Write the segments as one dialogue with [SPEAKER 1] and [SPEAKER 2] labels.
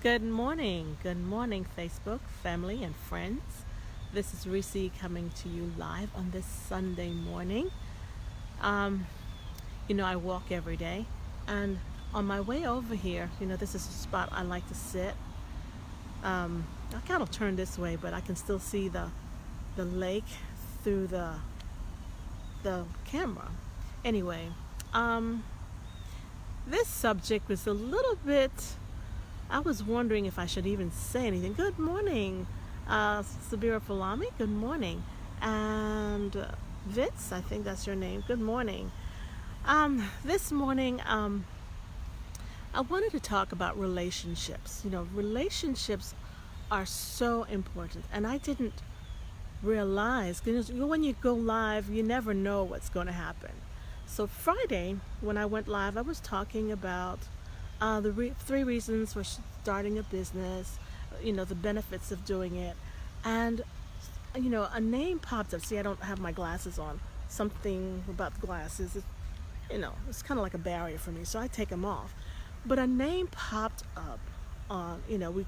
[SPEAKER 1] Good morning, Facebook, family, and friends. This is Recie coming to you live on this Sunday morning. Um, I walk every day, and on my way over here, this is a spot I like to sit. I kind of turn this way, but I can still see the lake through the camera. Anyway, um, this subject was a little bit. I was wondering if I should even say anything. Good morning, Sabira Falami. Good morning. And Vitz, I think that's your name. Good morning. This morning, I wanted to talk about relationships. Relationships are so important. And I didn't realize, because when you go live, you never know what's going to happen. So Friday, when I went live, I was talking about three reasons for starting a business, the benefits of doing it. And, a name popped up. See, I don't have my glasses on. Something about the glasses, it's kind of like a barrier for me. So I take them off. But a name popped up on, we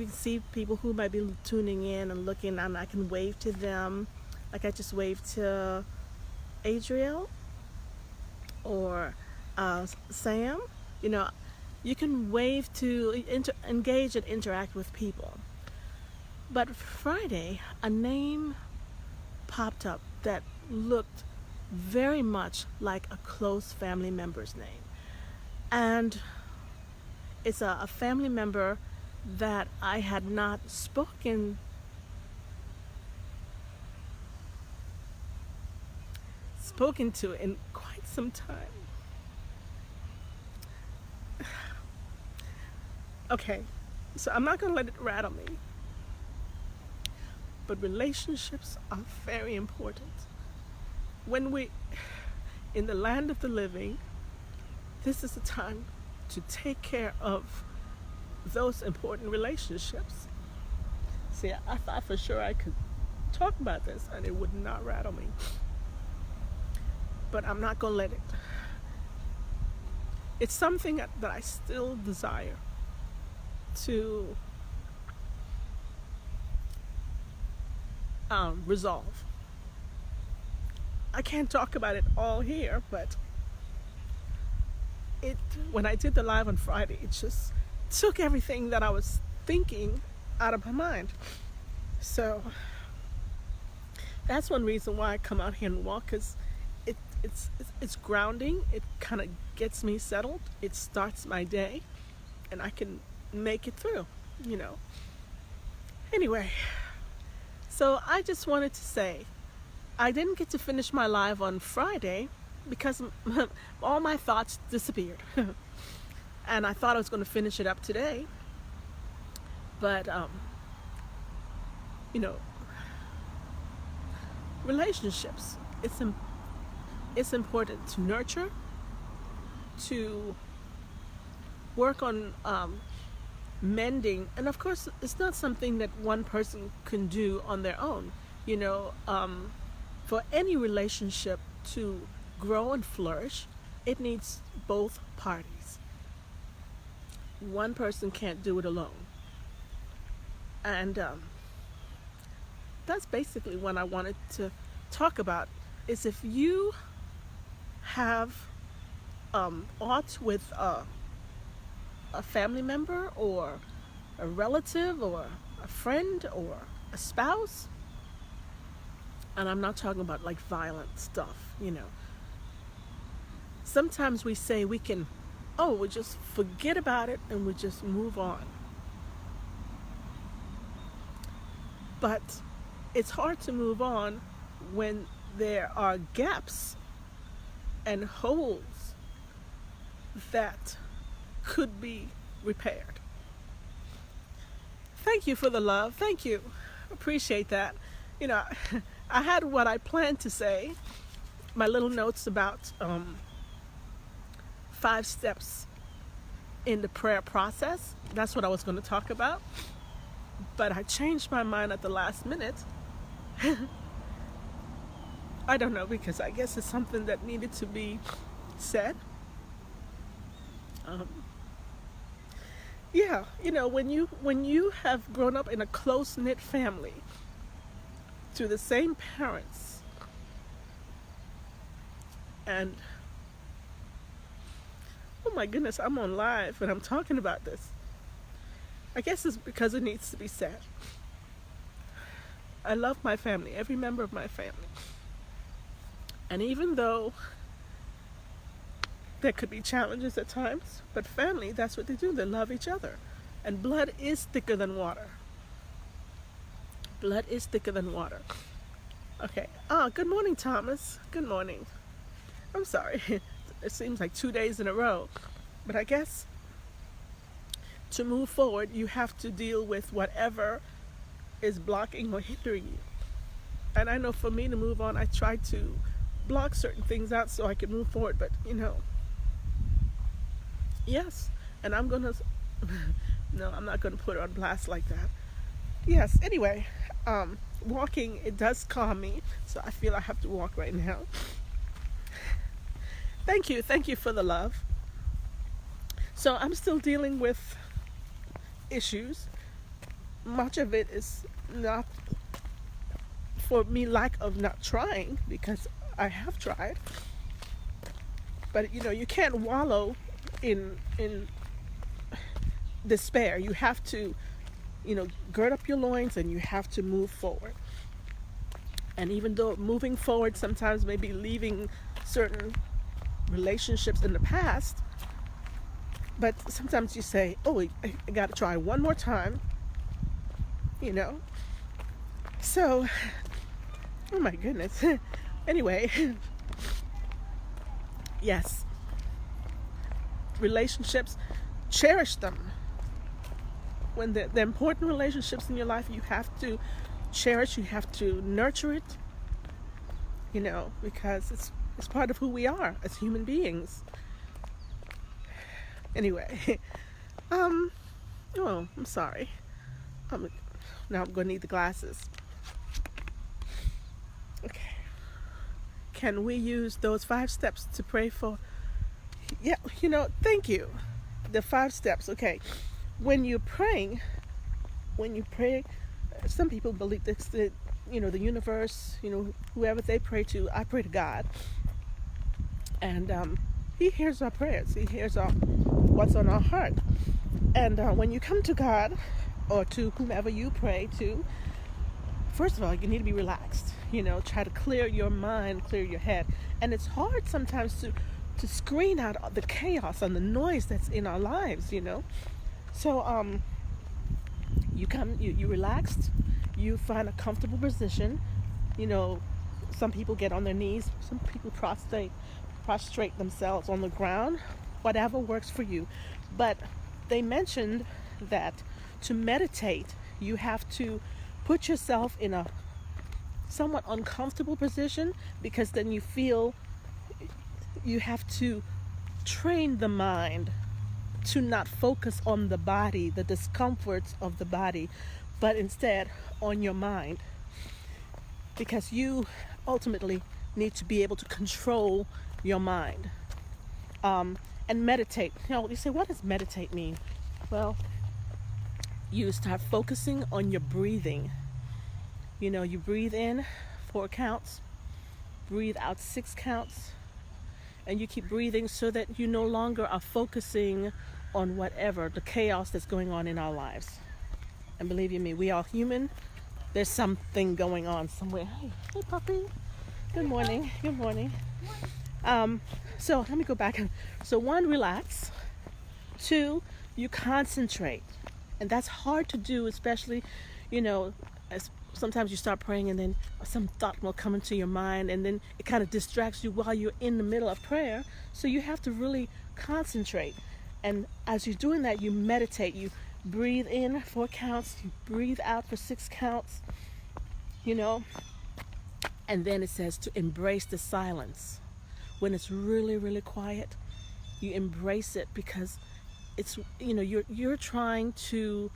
[SPEAKER 1] can see people who might be tuning in and looking, and I can wave to them. Like I just waved to Adriel or Sam. You can wave to engage and interact with people. But Friday, a name popped up that looked very much like a close family member's name. And it's a family member that I had not spoken to in quite some time. Okay, so I'm not going to let it rattle me. But relationships are very important. In the land of the living, this is the time to take care of those important relationships. See, I thought for sure I could talk about this and it would not rattle me. But I'm not going to let it. It's something that I still desire to resolve. I can't talk about it all here, but when I did the live on Friday, it just took everything that I was thinking out of my mind. So that's one reason why I come out here and walk, because it's grounding. It kind of gets me settled. It starts my day, and I can make it through. Anyway, so I just wanted to say I didn't get to finish my live on Friday because all my thoughts disappeared. And I thought I was going to finish it up today. But, relationships, it's important to nurture, to work on mending. And of course, it's not something that one person can do on their own. For any relationship to grow and flourish, it needs both parties. One person can't do it alone. And that's basically what I wanted to talk about, is if you have aught with a family member or a relative or a friend or a spouse, and I'm not talking about like violent stuff, Sometimes we say we just forget about it and we just move on. But it's hard to move on when there are gaps and holes that could be repaired. Thank you for the love. Thank you. Appreciate that. I had what I planned to say, my little notes about 5 steps in the prayer process. That's what I was going to talk about. But I changed my mind at the last minute. I don't know, because I guess it's something that needed to be said. Yeah, when you have grown up in a close knit family to the same parents, and oh my goodness, I'm on live and I'm talking about this. I guess it's because it needs to be said. I love my family, every member of my family. And even though there could be challenges at times, but family, that's what they do. They love each other. And blood is thicker than water. Blood is thicker than water. Okay. Good morning, Thomas. Good morning. I'm sorry. It seems like 2 days in a row. But I guess to move forward, you have to deal with whatever is blocking or hindering you. And I know for me to move on, I try to block certain things out so I can move forward. But, yes. And I'm going to, no, I'm not going to put it on blast like that. Yes, anyway, walking, it does calm me. So I feel I have to walk right now. Thank you for the love. So I'm still dealing with issues. Much of it is not for me lack of not trying, because I have tried. But you can't wallow in despair. You have to gird up your loins and you have to move forward. And even though moving forward sometimes may be leaving certain relationships in the past, but sometimes you say, oh, I got to try one more time, So, oh my goodness. Anyway, yes. Relationships, cherish them. When the important relationships in your life, you have to cherish, you have to nurture it, because it's part of who we are as human beings. Anyway, oh, I'm sorry. Now I'm going to need the glasses. Okay. Can we use those 5 steps to pray for? Yeah, thank you. The 5 steps, okay. When you pray, some people believe that, the universe, whoever they pray to, I pray to God. And He hears our prayers. He hears what's on our heart. And when you come to God, or to whomever you pray to, first of all, you need to be relaxed. Try to clear your mind, clear your head. And it's hard sometimes to screen out the chaos and the noise that's in our lives, So you relaxed, you find a comfortable position. Some people get on their knees, some people prostrate themselves on the ground, whatever works for you. But they mentioned that to meditate, you have to put yourself in a somewhat uncomfortable position, because then you feel you have to train the mind to not focus on the body, the discomforts of the body, but instead on your mind, because you ultimately need to be able to control your mind. And meditate. You say, what does meditate mean? Well, you start focusing on your breathing. You breathe in 4 counts, breathe out 6 counts, and you keep breathing so that you no longer are focusing on whatever, the chaos that's going on in our lives. And believe you me, we are human. There's something going on somewhere. Hey puppy. Good morning. Good morning. So let me go back. So 1, relax. 2, you concentrate. And that's hard to do, especially, as sometimes you start praying and then some thought will come into your mind, and then it kind of distracts you while you're in the middle of prayer. So you have to really concentrate. And as you're doing that, you meditate. You breathe in 4 counts. You breathe out for 6 counts, And then it says to embrace the silence. When it's really, really quiet, you embrace it, because it's, you're trying to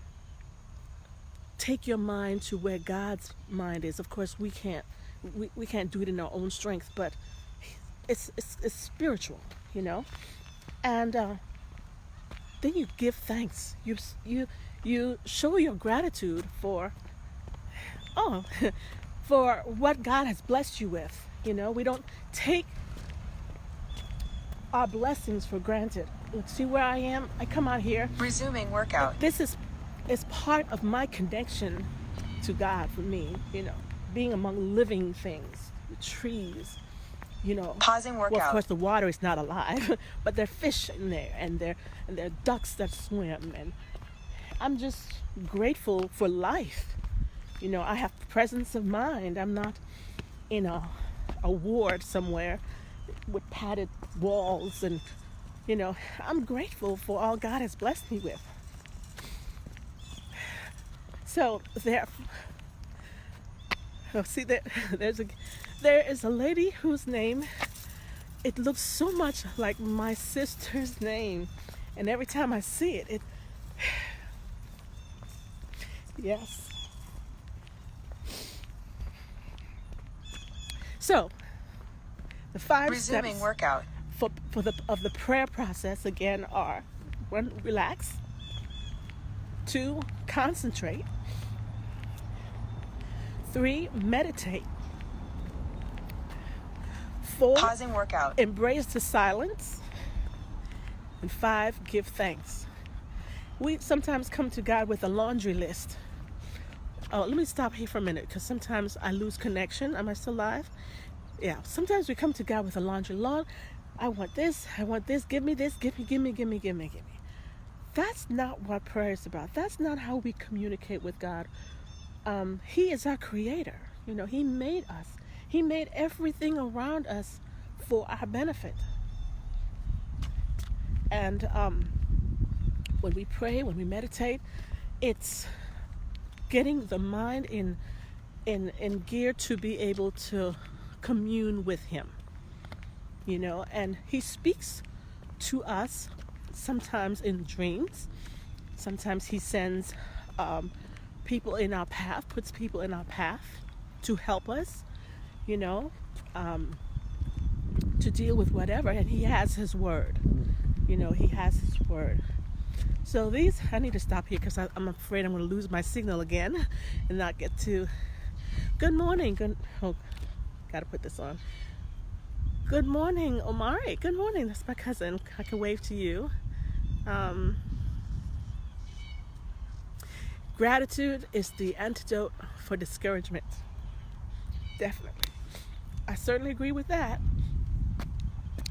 [SPEAKER 1] take your mind to where God's mind is. Of course, we can't do it in our own strength, but it's spiritual, And then you give thanks. You show your gratitude for oh for what God has blessed you with. We don't take our blessings for granted. Let's see where I am. I come out here.
[SPEAKER 2] Resuming workout.
[SPEAKER 1] This is part of my connection to God for me, being among living things, trees,
[SPEAKER 2] Pausing workout.
[SPEAKER 1] Well, of course, the water is not alive, but there are fish in there, and there are ducks that swim, and I'm just grateful for life. I have presence of mind. I'm not in a ward somewhere with padded walls, and I'm grateful for all God has blessed me with. So there is a lady whose name, it looks so much like my sister's name, and every time I see it yes. So the 5
[SPEAKER 2] Resuming
[SPEAKER 1] steps
[SPEAKER 2] workout.
[SPEAKER 1] of the prayer process again are: 1, relax; 2, concentrate; 3, meditate; 4,
[SPEAKER 2] Pausing workout.
[SPEAKER 1] embrace the silence; and 5, give thanks. We sometimes come to God with a laundry list. Oh, let me stop here for a minute, because sometimes I lose connection. Am I still live? Yeah. Sometimes we come to God with a laundry. Lord, I want this. Give me this. Give me. That's not what prayer is about. That's not how we communicate with God. He is our creator. He made us. He made everything around us for our benefit. And when we pray, when we meditate, it's getting the mind in gear to be able to commune with him. And he speaks to us sometimes in dreams. Sometimes he sends people in our path, puts people in our path to help us, to deal with whatever. And he has his word. He has his word. So I need to stop here because I'm afraid I'm going to lose my signal again and not get to. Good morning. Got to put this on. Good morning, Omari. Good morning. That's my cousin. I can wave to you. Gratitude is the antidote for discouragement. Definitely. I certainly agree with that.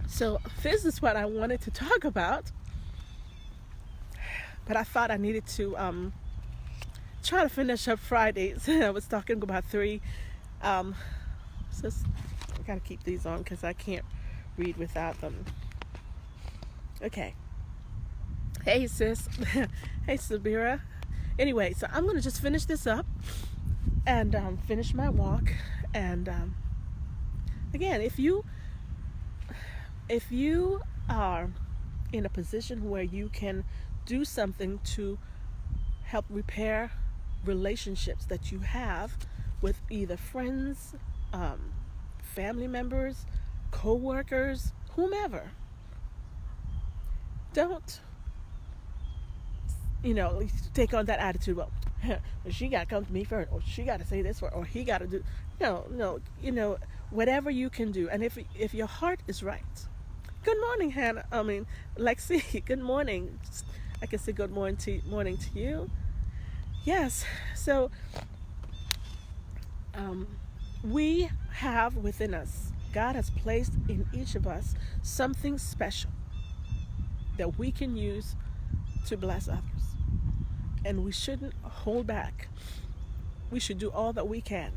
[SPEAKER 1] So this is what I wanted to talk about. But I thought I needed to try to finish up Fridays. I was talking about 3. So I gotta keep these on because I can't read without them. Okay. Hey sis. Hey Sabira. Anyway, so I'm gonna just finish this up and finish my walk. And again, if you are in a position where you can do something to help repair relationships that you have with either friends, family members, co-workers, whomever. Don't, take on that attitude, well, she got to come to me first, or she got to say this, or he got to do, no, whatever you can do. And if your heart is right. Good morning, Hannah. Lexi, good morning. I can say good morning to you. Yes. So we have within us, God has placed in each of us something special that we can use to bless others. And we shouldn't hold back. We should do all that we can,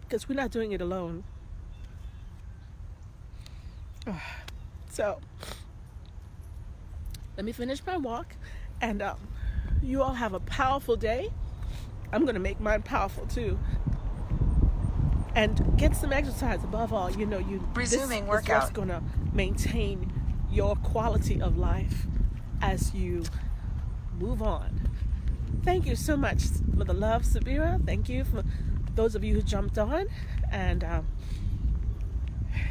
[SPEAKER 1] because we're not doing it alone. So let me finish my walk, and you all have a powerful day. I'm going to make mine powerful too. And get some exercise above all.
[SPEAKER 2] Resuming
[SPEAKER 1] this
[SPEAKER 2] workout.
[SPEAKER 1] is what's going to maintain your quality of life as you move on. Thank you so much for the love, Sabira. Thank you for those of you who jumped on. And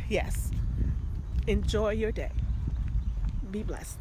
[SPEAKER 1] yes, enjoy your day. Be blessed.